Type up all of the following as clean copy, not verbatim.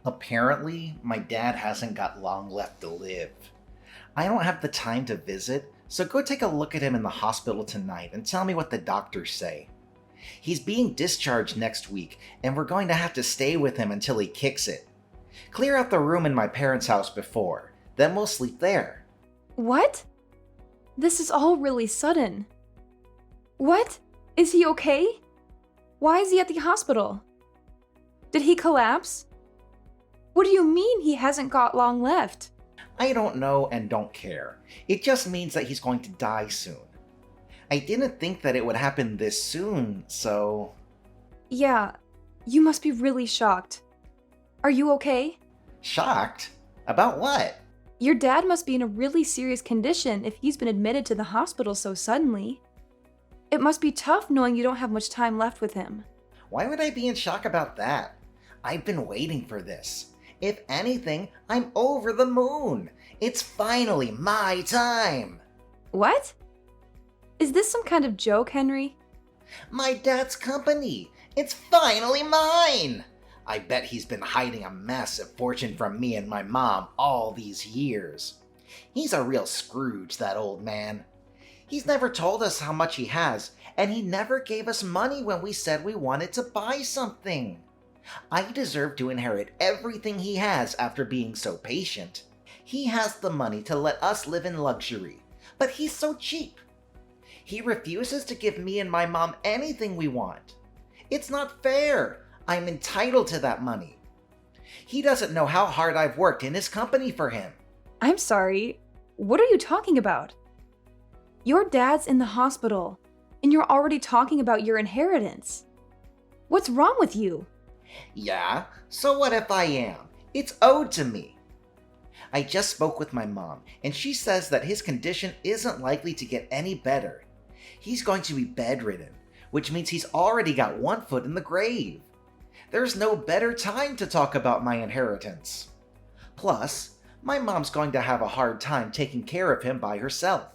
Apparently, my dad hasn't got long left to live. I don't have the time to visit, so go take a look at him in the hospital tonight and tell me what the doctors say. He's being discharged next week, and we're going to have to stay with him until he kicks it. Clear out the room in my parents' house before, then we'll sleep there. What? This is all really sudden. What? Is he okay? Why is he at the hospital? Did he collapse? What do you mean he hasn't got long left? I don't know and don't care. It just means that he's going to die soon. I didn't think that it would happen this soon, so... Yeah, you must be really shocked. Are you okay? Shocked? About what? Your dad must be in a really serious condition if he's been admitted to the hospital so suddenly. It must be tough knowing you don't have much time left with him. Why would I be in shock about that? I've been waiting for this. If anything, I'm over the moon. It's finally my time. What? Is this some kind of joke, Henry? My dad's company. It's finally mine. I bet he's been hiding a massive fortune from me and my mom all these years. He's a real Scrooge, that old man. He's never told us how much he has, and he never gave us money when we said we wanted to buy something. I deserve to inherit everything he has after being so patient. He has the money to let us live in luxury, but he's so cheap. He refuses to give me and my mom anything we want. It's not fair. I'm entitled to that money. He doesn't know how hard I've worked in his company for him. I'm sorry. What are you talking about? Your dad's in the hospital, and you're already talking about your inheritance. What's wrong with you? Yeah, so what if I am? It's owed to me. I just spoke with my mom, and she says that his condition isn't likely to get any better. He's going to be bedridden, which means he's already got one foot in the grave. There's no better time to talk about my inheritance. Plus, my mom's going to have a hard time taking care of him by herself,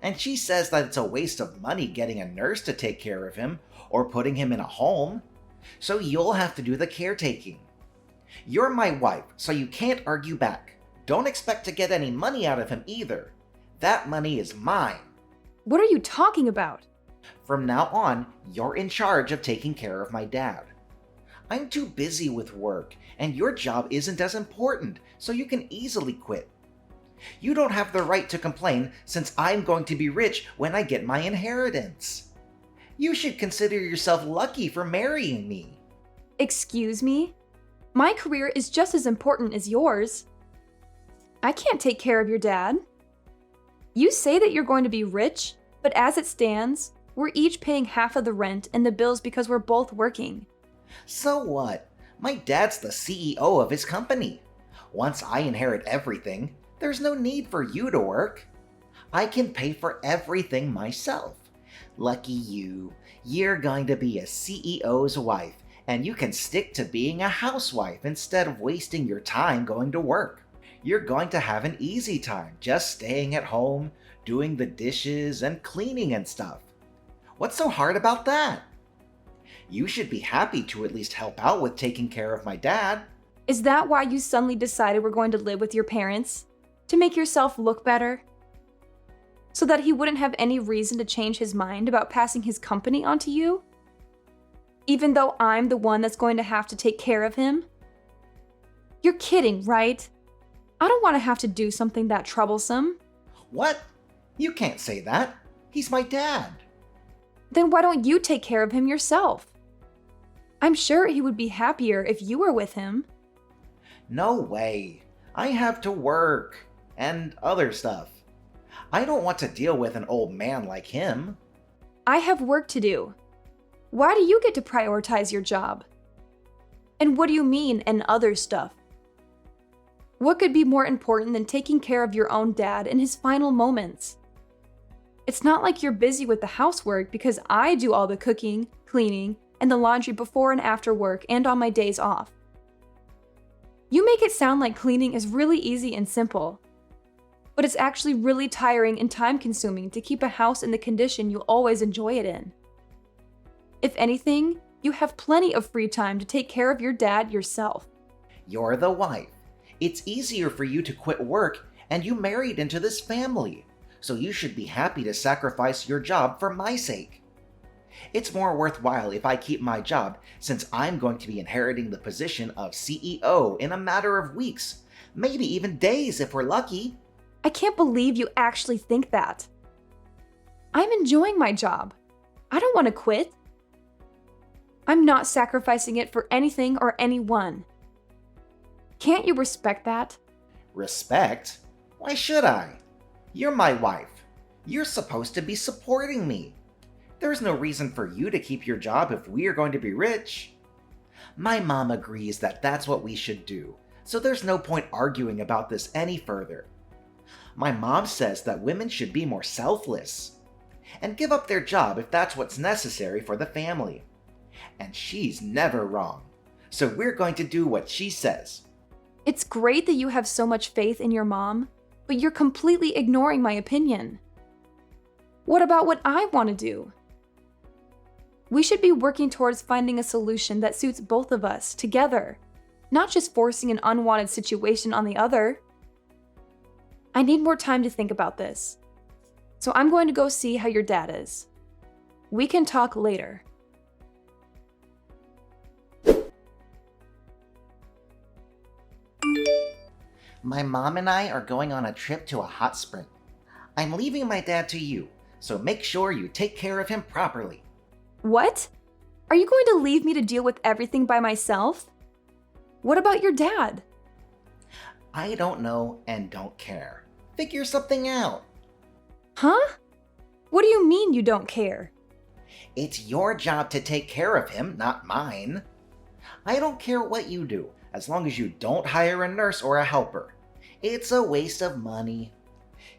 and she says that it's a waste of money getting a nurse to take care of him or putting him in a home. So you'll have to do the caretaking. You're my wife, so you can't argue back. Don't expect to get any money out of him either. That money is mine. What are you talking about? From now on, you're in charge of taking care of my dad. I'm too busy with work, and your job isn't as important, so you can easily quit. You don't have the right to complain since I'm going to be rich when I get my inheritance. You should consider yourself lucky for marrying me. Excuse me? My career is just as important as yours. I can't take care of your dad. You say that you're going to be rich, but as it stands, we're each paying half of the rent and the bills because we're both working. So what? My dad's the CEO of his company. Once I inherit everything, there's no need for you to work. I can pay for everything myself. Lucky you. You're going to be a CEO's wife, and you can stick to being a housewife instead of wasting your time going to work. You're going to have an easy time just staying at home, doing the dishes and cleaning and stuff. What's so hard about that? You should be happy to at least help out with taking care of my dad. Is that why you suddenly decided we're going to live with your parents? To make yourself look better? So that he wouldn't have any reason to change his mind about passing his company onto you? Even though I'm the one that's going to have to take care of him? You're kidding, right? I don't want to have to do something that troublesome. What? You can't say that. He's my dad. Then why don't you take care of him yourself? I'm sure he would be happier if you were with him. No way. I have to work and other stuff. I don't want to deal with an old man like him. I have work to do. Why do you get to prioritize your job? And what do you mean, and other stuff? What could be more important than taking care of your own dad in his final moments? It's not like you're busy with the housework because I do all the cooking, cleaning, and the laundry before and after work and on my days off. You make it sound like cleaning is really easy and simple, but it's actually really tiring and time-consuming to keep a house in the condition you always enjoy it in. If anything, you have plenty of free time to take care of your dad yourself. You're the wife. It's easier for you to quit work, and you married into this family, so you should be happy to sacrifice your job for my sake. It's more worthwhile if I keep my job, since I'm going to be inheriting the position of CEO in a matter of weeks, maybe even days if we're lucky. I can't believe you actually think that. I'm enjoying my job. I don't want to quit. I'm not sacrificing it for anything or anyone. Can't you respect that? Respect? Why should I? You're my wife. You're supposed to be supporting me. There's no reason for you to keep your job if we are going to be rich. My mom agrees that that's what we should do, so there's no point arguing about this any further. My mom says that women should be more selfless and give up their job if that's what's necessary for the family. And she's never wrong, so we're going to do what she says. It's great that you have so much faith in your mom, but you're completely ignoring my opinion. What about what I want to do? We should be working towards finding a solution that suits both of us together, not just forcing an unwanted situation on the other. I need more time to think about this, so I'm going to go see how your dad is. We can talk later. My mom and I are going on a trip to a hot spring. I'm leaving my dad to you, so make sure you take care of him properly. What? Are you going to leave me to deal with everything by myself? What about your dad? I don't know and don't care. Figure something out. Huh? What do you mean you don't care? It's your job to take care of him, not mine. I don't care what you do, as long as you don't hire a nurse or a helper. It's a waste of money.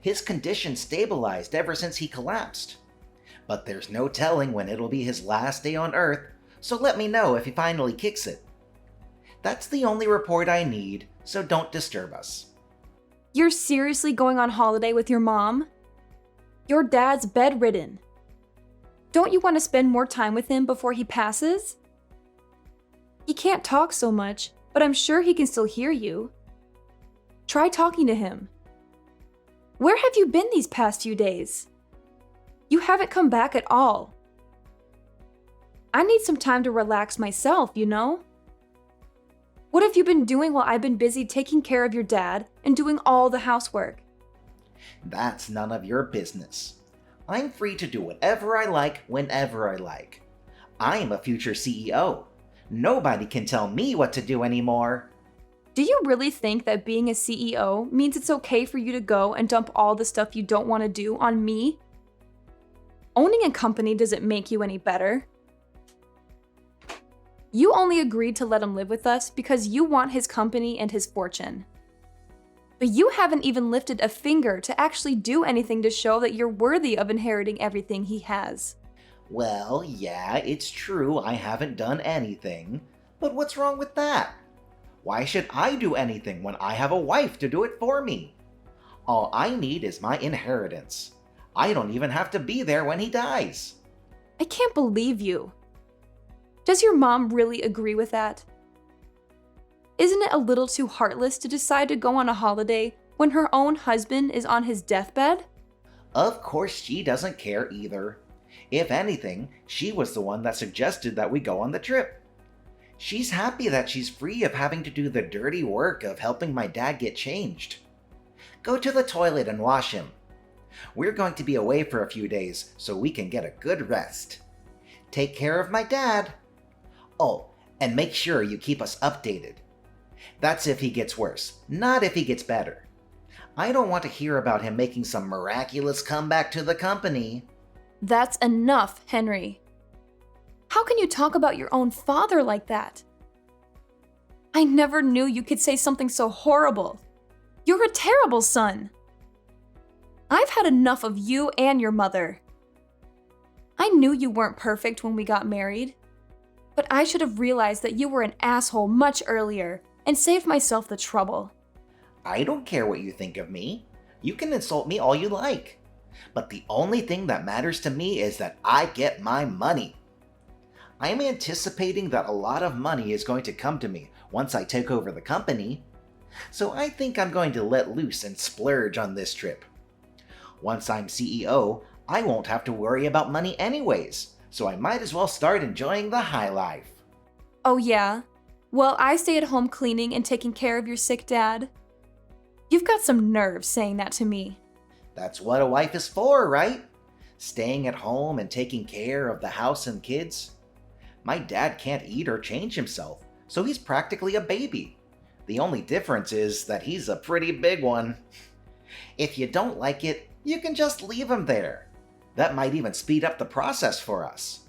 His condition stabilized ever since he collapsed. But there's no telling when it'll be his last day on Earth, so let me know if he finally kicks it. That's the only report I need, so don't disturb us. You're seriously going on holiday with your mom? Your dad's bedridden. Don't you want to spend more time with him before he passes? He can't talk so much, but I'm sure he can still hear you. Try talking to him. Where have you been these past few days? You haven't come back at all. I need some time to relax myself, you know? What have you been doing while I've been busy taking care of your dad and doing all the housework? That's none of your business. I'm free to do whatever I like whenever I like. I am a future CEO. Nobody can tell me what to do anymore. Do you really think that being a CEO means it's okay for you to go and dump all the stuff you don't want to do on me? Owning a company doesn't make you any better. You only agreed to let him live with us because you want his company and his fortune. But you haven't even lifted a finger to actually do anything to show that you're worthy of inheriting everything he has. Well, yeah, it's true I haven't done anything, but what's wrong with that? Why should I do anything when I have a wife to do it for me? All I need is my inheritance. I don't even have to be there when he dies. I can't believe you. Does your mom really agree with that? Isn't it a little too heartless to decide to go on a holiday when her own husband is on his deathbed? Of course she doesn't care either. If anything, she was the one that suggested that we go on the trip. She's happy that she's free of having to do the dirty work of helping my dad get changed. Go to the toilet and wash him. We're going to be away for a few days so we can get a good rest. Take care of my dad. Oh, and make sure you keep us updated. That's if he gets worse, not if he gets better. I don't want to hear about him making some miraculous comeback to the company. That's enough, Henry. How can you talk about your own father like that? I never knew you could say something so horrible. You're a terrible son. I've had enough of you and your mother. I knew you weren't perfect when we got married, but I should have realized that you were an asshole much earlier and saved myself the trouble. I don't care what you think of me. You can insult me all you like. But the only thing that matters to me is that I get my money. I'm anticipating that a lot of money is going to come to me once I take over the company, so I think I'm going to let loose and splurge on this trip. Once I'm CEO, I won't have to worry about money anyways, so I might as well start enjoying the high life. Oh, yeah? Well, I stay at home cleaning and taking care of your sick dad. You've got some nerve saying that to me. That's what a wife is for, right? Staying at home and taking care of the house and kids. My dad can't eat or change himself, so he's practically a baby. The only difference is that he's a pretty big one. If you don't like it, you can just leave him there. That might even speed up the process for us.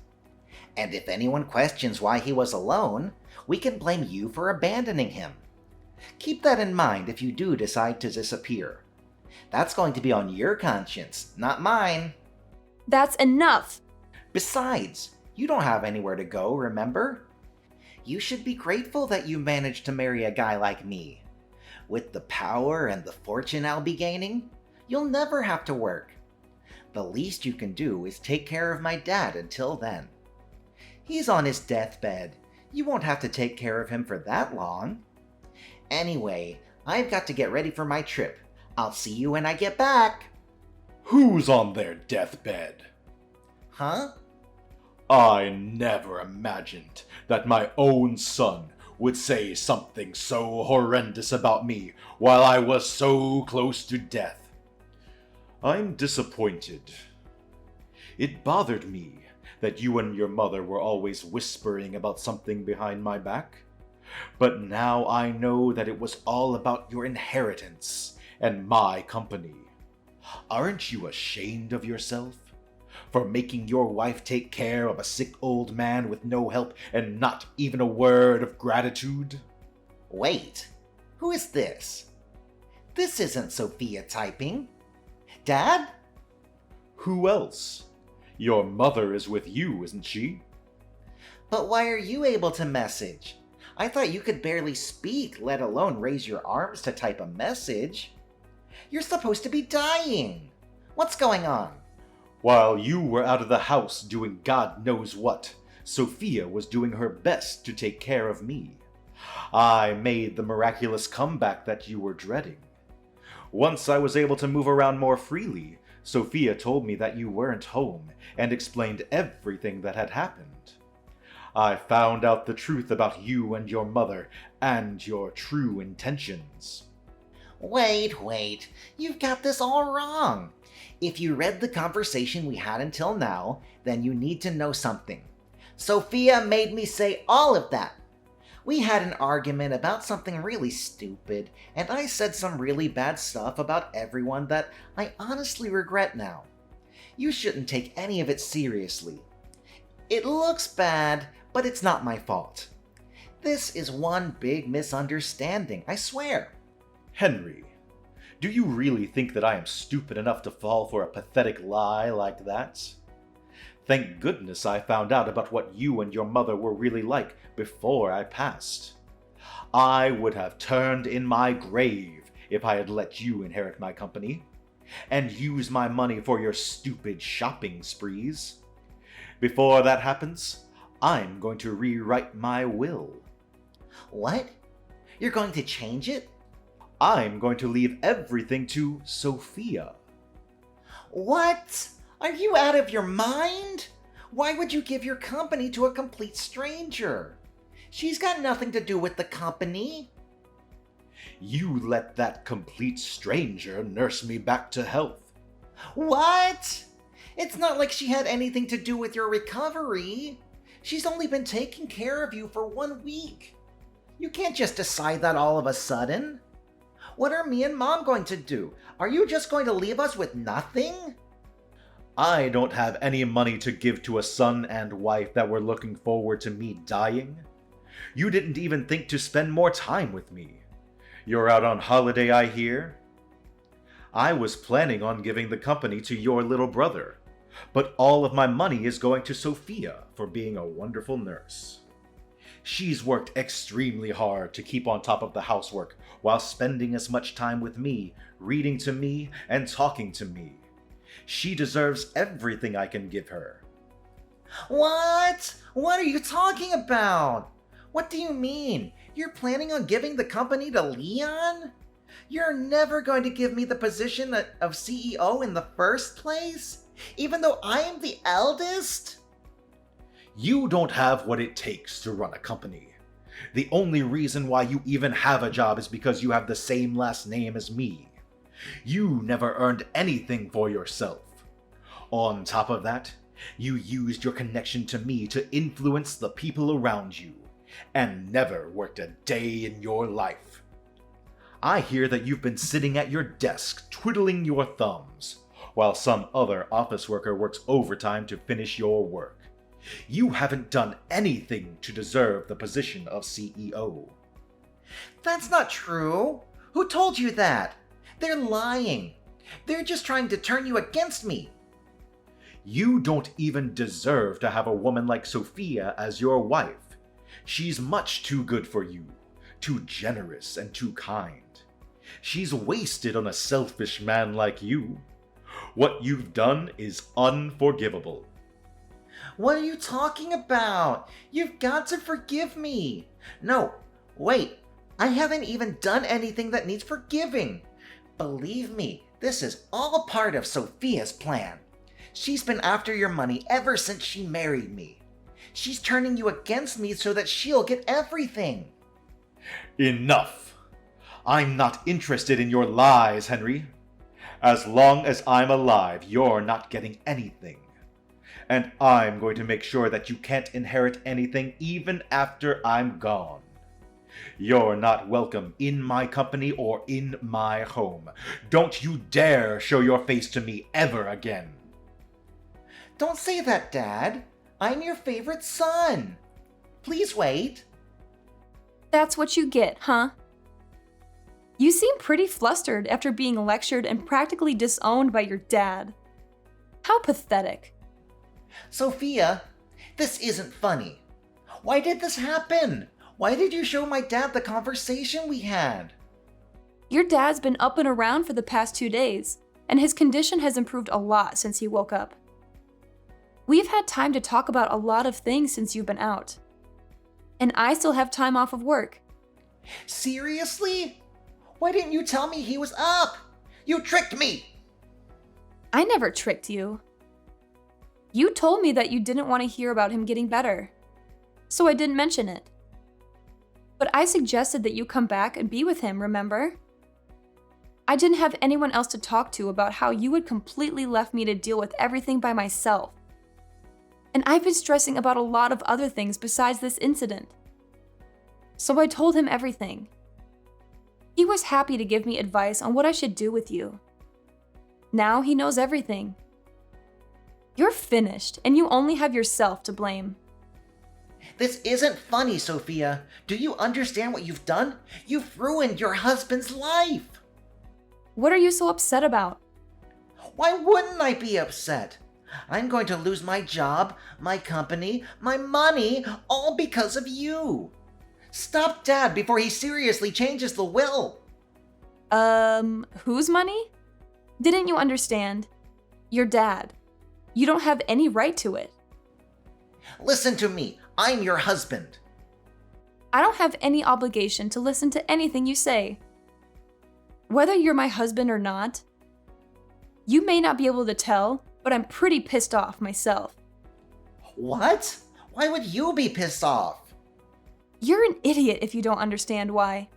And if anyone questions why he was alone, we can blame you for abandoning him. Keep that in mind if you do decide to disappear. That's going to be on your conscience, not mine. That's enough! Besides, you don't have anywhere to go, remember? You should be grateful that you managed to marry a guy like me. With the power and the fortune I'll be gaining, you'll never have to work. The least you can do is take care of my dad until then. He's on his deathbed. You won't have to take care of him for that long. Anyway, I've got to get ready for my trip. I'll see you when I get back. Who's on their deathbed? Huh? I never imagined that my own son would say something so horrendous about me while I was so close to death. I'm disappointed. It bothered me that you and your mother were always whispering about something behind my back. But now I know that it was all about your inheritance and my company. Aren't you ashamed of yourself for making your wife take care of a sick old man with no help and not even a word of gratitude? Wait, who is this? This isn't Sophia typing. Dad? Who else? Your mother is with you, isn't she? But why are you able to message? I thought you could barely speak, let alone raise your arms to type a message. You're supposed to be dying. What's going on? While you were out of the house doing God knows what, Sophia was doing her best to take care of me. I made the miraculous comeback that you were dreading. Once I was able to move around more freely, Sophia told me that you weren't home and explained everything that had happened. I found out the truth about you and your mother and your true intentions. Wait, you've got this all wrong. If you read the conversation we had until now, then you need to know something. Sophia made me say all of that. We had an argument about something really stupid, and I said some really bad stuff about everyone that I honestly regret now. You shouldn't take any of it seriously. It looks bad, but it's not my fault. This is one big misunderstanding, I swear. Henry, do you really think that I am stupid enough to fall for a pathetic lie like that? Thank goodness I found out about what you and your mother were really like before I passed. I would have turned in my grave if I had let you inherit my company, and use my money for your stupid shopping sprees. Before that happens, I'm going to rewrite my will. What? You're going to change it? I'm going to leave everything to Sophia. What? Are you out of your mind? Why would you give your company to a complete stranger? She's got nothing to do with the company. You let that complete stranger nurse me back to health. What? It's not like she had anything to do with your recovery. She's only been taking care of you for 1 week. You can't just decide that all of a sudden. What are me and Mom going to do? Are you just going to leave us with nothing? I don't have any money to give to a son and wife that were looking forward to me dying. You didn't even think to spend more time with me. You're out on holiday, I hear. I was planning on giving the company to your little brother, but all of my money is going to Sophia for being a wonderful nurse. She's worked extremely hard to keep on top of the housework while spending as much time with me, reading to me, and talking to me. She deserves everything I can give her. What? What are you talking about? What do you mean? You're planning on giving the company to Leon? You're never going to give me the position of CEO in the first place? Even though I am the eldest? You don't have what it takes to run a company. The only reason why you even have a job is because you have the same last name as me. You never earned anything for yourself. On top of that, you used your connection to me to influence the people around you, and never worked a day in your life. I hear that you've been sitting at your desk twiddling your thumbs, while some other office worker works overtime to finish your work. You haven't done anything to deserve the position of CEO. That's not true. Who told you that? They're lying. They're just trying to turn you against me. You don't even deserve to have a woman like Sophia as your wife. She's much too good for you, too generous and too kind. She's wasted on a selfish man like you. What you've done is unforgivable. What are you talking about? You've got to forgive me. No, wait. I haven't even done anything that needs forgiving. Believe me, this is all part of Sophia's plan. She's been after your money ever since she married me. She's turning you against me so that she'll get everything. Enough. I'm not interested in your lies, Henry. As long as I'm alive, you're not getting anything. And I'm going to make sure that you can't inherit anything even after I'm gone. You're not welcome in my company or in my home. Don't you dare show your face to me ever again. Don't say that, Dad. I'm your favorite son. Please wait. That's what you get, huh? You seem pretty flustered after being lectured and practically disowned by your dad. How pathetic. Sophia, this isn't funny. Why did this happen? Why did you show my dad the conversation we had? Your dad's been up and around for the past 2 days, and his condition has improved a lot since he woke up. We've had time to talk about a lot of things since you've been out. And I still have time off of work. Seriously? Why didn't you tell me he was up? You tricked me! I never tricked you. You told me that you didn't want to hear about him getting better, so I didn't mention it. But I suggested that you come back and be with him, remember? I didn't have anyone else to talk to about how you had completely left me to deal with everything by myself. And I've been stressing about a lot of other things besides this incident. So I told him everything. He was happy to give me advice on what I should do with you. Now he knows everything. You're finished, and you only have yourself to blame. This isn't funny, Sophia. Do you understand what you've done? You've ruined your husband's life. What are you so upset about? Why wouldn't I be upset? I'm going to lose my job, my company, my money, all because of you. Stop Dad before he seriously changes the will. Whose money? Didn't you understand? Your dad. You don't have any right to it. Listen to me. I'm your husband. I don't have any obligation to listen to anything you say. Whether you're my husband or not, you may not be able to tell, but I'm pretty pissed off myself. What? Why would you be pissed off? You're an idiot if you don't understand why.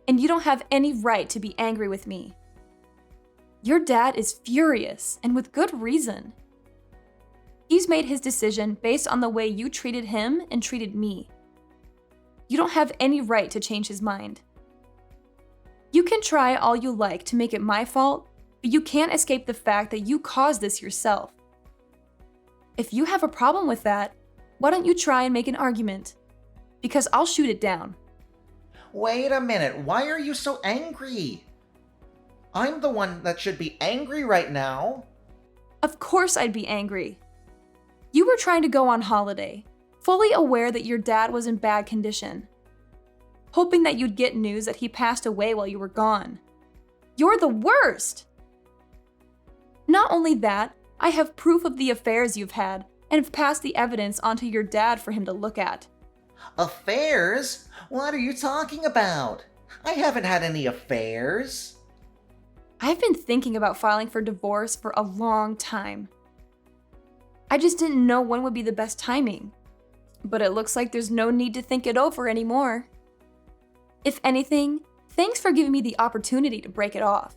And you don't have any right to be angry with me. Your dad is furious, and with good reason. He's made his decision based on the way you treated him and treated me. You don't have any right to change his mind. You can try all you like to make it my fault, but you can't escape the fact that you caused this yourself. If you have a problem with that, why don't you try and make an argument? Because I'll shoot it down. Wait a minute. Why are you so angry? I'm the one that should be angry right now. Of course I'd be angry. You were trying to go on holiday, fully aware that your dad was in bad condition, hoping that you'd get news that he passed away while you were gone. You're the worst! Not only that, I have proof of the affairs you've had, and have passed the evidence onto your dad for him to look at. Affairs? What are you talking about? I haven't had any affairs. I've been thinking about filing for divorce for a long time. I just didn't know when would be the best timing. But it looks like there's no need to think it over anymore. If anything, thanks for giving me the opportunity to break it off.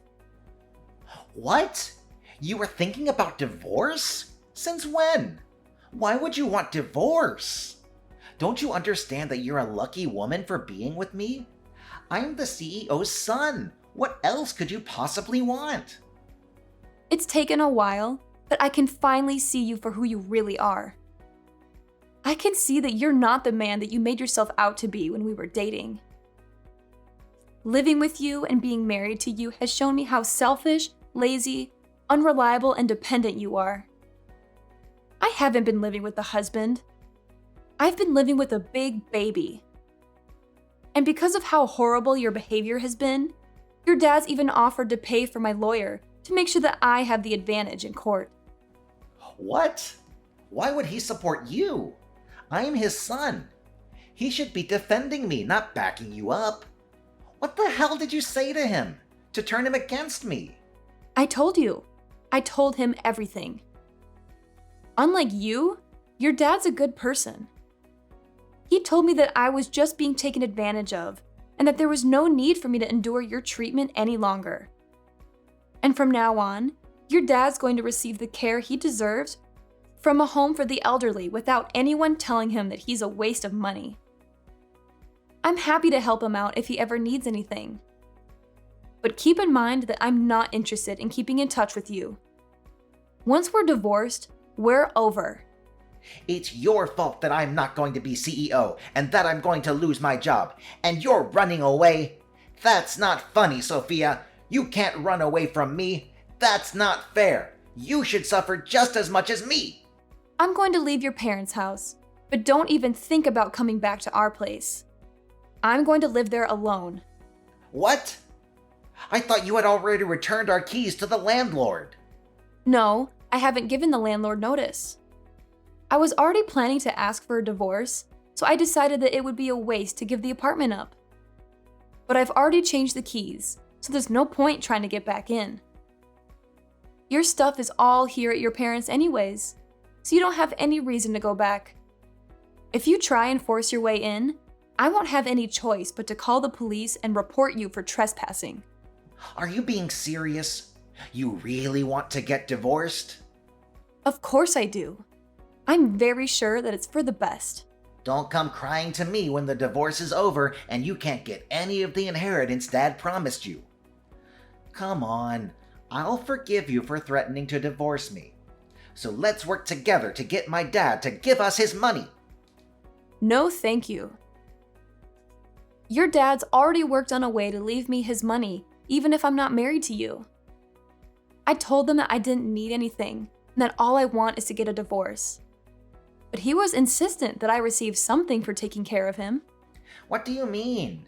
What? You were thinking about divorce? Since when? Why would you want divorce? Don't you understand that you're a lucky woman for being with me? I'm the CEO's son. What else could you possibly want? It's taken a while, but I can finally see you for who you really are. I can see that you're not the man that you made yourself out to be when we were dating. Living with you and being married to you has shown me how selfish, lazy, unreliable, and dependent you are. I haven't been living with a husband. I've been living with a big baby. And because of how horrible your behavior has been, your dad's even offered to pay for my lawyer to make sure that I have the advantage in court. What? Why would he support you? I am his son. He should be defending me, not backing you up. What the hell did you say to him? To turn him against me? I told you. I told him everything. Unlike you, your dad's a good person. He told me that I was just being taken advantage of and that there was no need for me to endure your treatment any longer. And from now on, your dad's going to receive the care he deserves from a home for the elderly without anyone telling him that he's a waste of money. I'm happy to help him out if he ever needs anything. But keep in mind that I'm not interested in keeping in touch with you. Once we're divorced, we're over. It's your fault that I'm not going to be CEO and that I'm going to lose my job, and you're running away. That's not funny, Sophia. You can't run away from me. That's not fair. You should suffer just as much as me. I'm going to leave your parents' house, but don't even think about coming back to our place. I'm going to live there alone. What? I thought you had already returned our keys to the landlord. No, I haven't given the landlord notice. I was already planning to ask for a divorce, so I decided that it would be a waste to give the apartment up. But I've already changed the keys, so there's no point trying to get back in. Your stuff is all here at your parents' anyways, so you don't have any reason to go back. If you try and force your way in, I won't have any choice but to call the police and report you for trespassing. Are you being serious? You really want to get divorced? Of course I do. I'm very sure that it's for the best. Don't come crying to me when the divorce is over and you can't get any of the inheritance Dad promised you. Come on, I'll forgive you for threatening to divorce me. So let's work together to get my dad to give us his money. No, thank you. Your dad's already worked on a way to leave me his money, even if I'm not married to you. I told them that I didn't need anything, and that all I want is to get a divorce. But he was insistent that I receive something for taking care of him. What do you mean?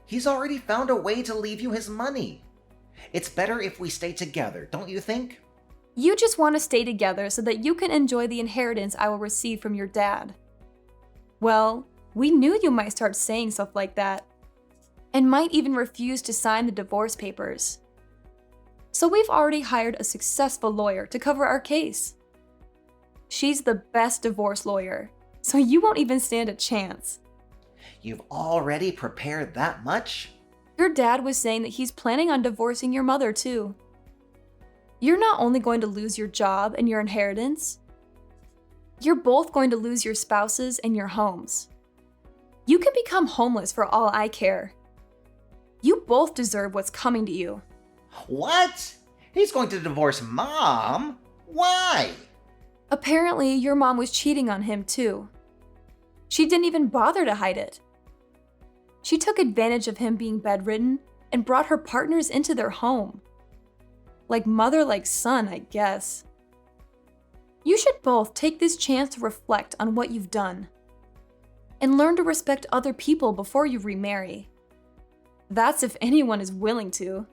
He's already found a way to leave you his money. It's better if we stay together, don't you think? You just want to stay together so that you can enjoy the inheritance I will receive from your dad. Well, we knew you might start saying stuff like that, and might even refuse to sign the divorce papers. So we've already hired a successful lawyer to cover our case. She's the best divorce lawyer, so you won't even stand a chance. You've already prepared that much? Your dad was saying that he's planning on divorcing your mother too. You're not only going to lose your job and your inheritance, you're both going to lose your spouses and your homes. You can become homeless for all I care. You both deserve what's coming to you. What? He's going to divorce Mom? Why? Apparently, your mom was cheating on him too. She didn't even bother to hide it. She took advantage of him being bedridden and brought her partners into their home. Like mother, like son, I guess. You should both take this chance to reflect on what you've done and learn to respect other people before you remarry. That's if anyone is willing to.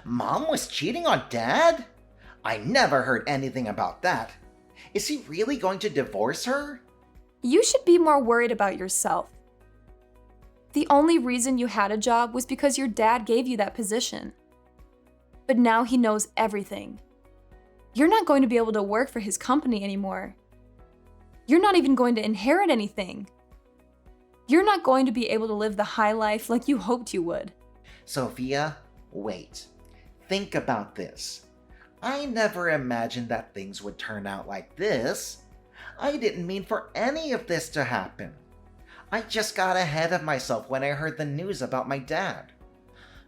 Mom was cheating on Dad? I never heard anything about that. Is he really going to divorce her? You should be more worried about yourself. The only reason you had a job was because your dad gave you that position. But now he knows everything. You're not going to be able to work for his company anymore. You're not even going to inherit anything. You're not going to be able to live the high life like you hoped you would. Sophia, wait. Think about this. I never imagined that things would turn out like this. I didn't mean for any of this to happen. I just got ahead of myself when I heard the news about my dad.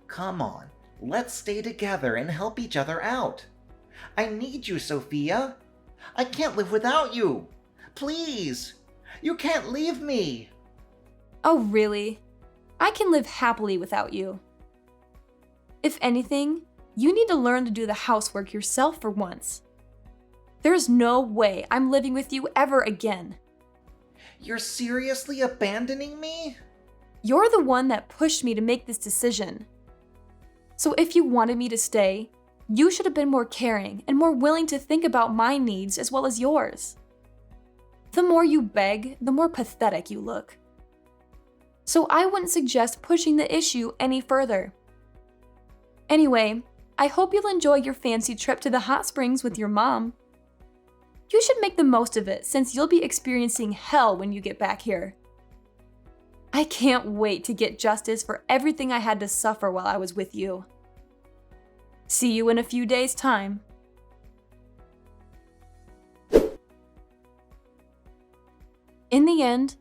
Come on, let's stay together and help each other out. I need you, Sophia. I can't live without you. Please, you can't leave me. Oh, really? I can live happily without you. If anything, you need to learn to do the housework yourself for once. There's no way I'm living with you ever again. You're seriously abandoning me? You're the one that pushed me to make this decision. So if you wanted me to stay, you should have been more caring and more willing to think about my needs as well as yours. The more you beg, the more pathetic you look. So I wouldn't suggest pushing the issue any further. Anyway, I hope you'll enjoy your fancy trip to the hot springs with your mom. You should make the most of it since you'll be experiencing hell when you get back here. I can't wait to get justice for everything I had to suffer while I was with you. See you in a few days' time. In the end,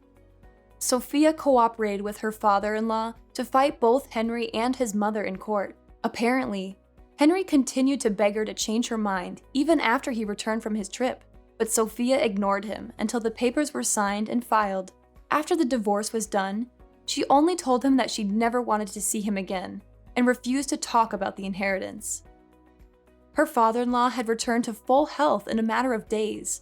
Sophia cooperated with her father-in-law to fight both Henry and his mother in court. Apparently, Henry continued to beg her to change her mind even after he returned from his trip, but Sophia ignored him until the papers were signed and filed. After the divorce was done, she only told him that she'd never wanted to see him again and refused to talk about the inheritance. Her father-in-law had returned to full health in a matter of days,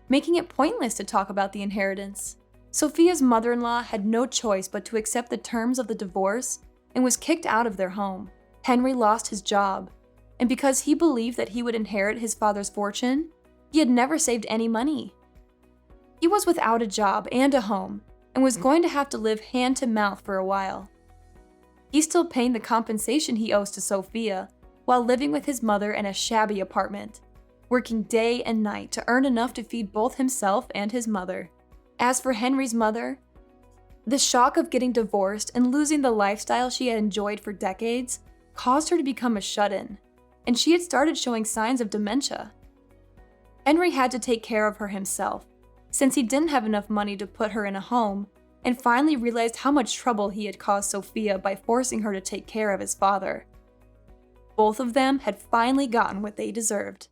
making it pointless to talk about the inheritance. Sophia's mother-in-law had no choice but to accept the terms of the divorce and was kicked out of their home. Henry lost his job, and because he believed that he would inherit his father's fortune, he had never saved any money. He was without a job and a home, and was going to have to live hand to mouth for a while. He's still paying the compensation he owes to Sophia, while living with his mother in a shabby apartment, working day and night to earn enough to feed both himself and his mother. As for Henry's mother, the shock of getting divorced and losing the lifestyle she had enjoyed for decades caused her to become a shut-in, and she had started showing signs of dementia. Henry had to take care of her himself, since he didn't have enough money to put her in a home, and finally realized how much trouble he had caused Sophia by forcing her to take care of his father. Both of them had finally gotten what they deserved.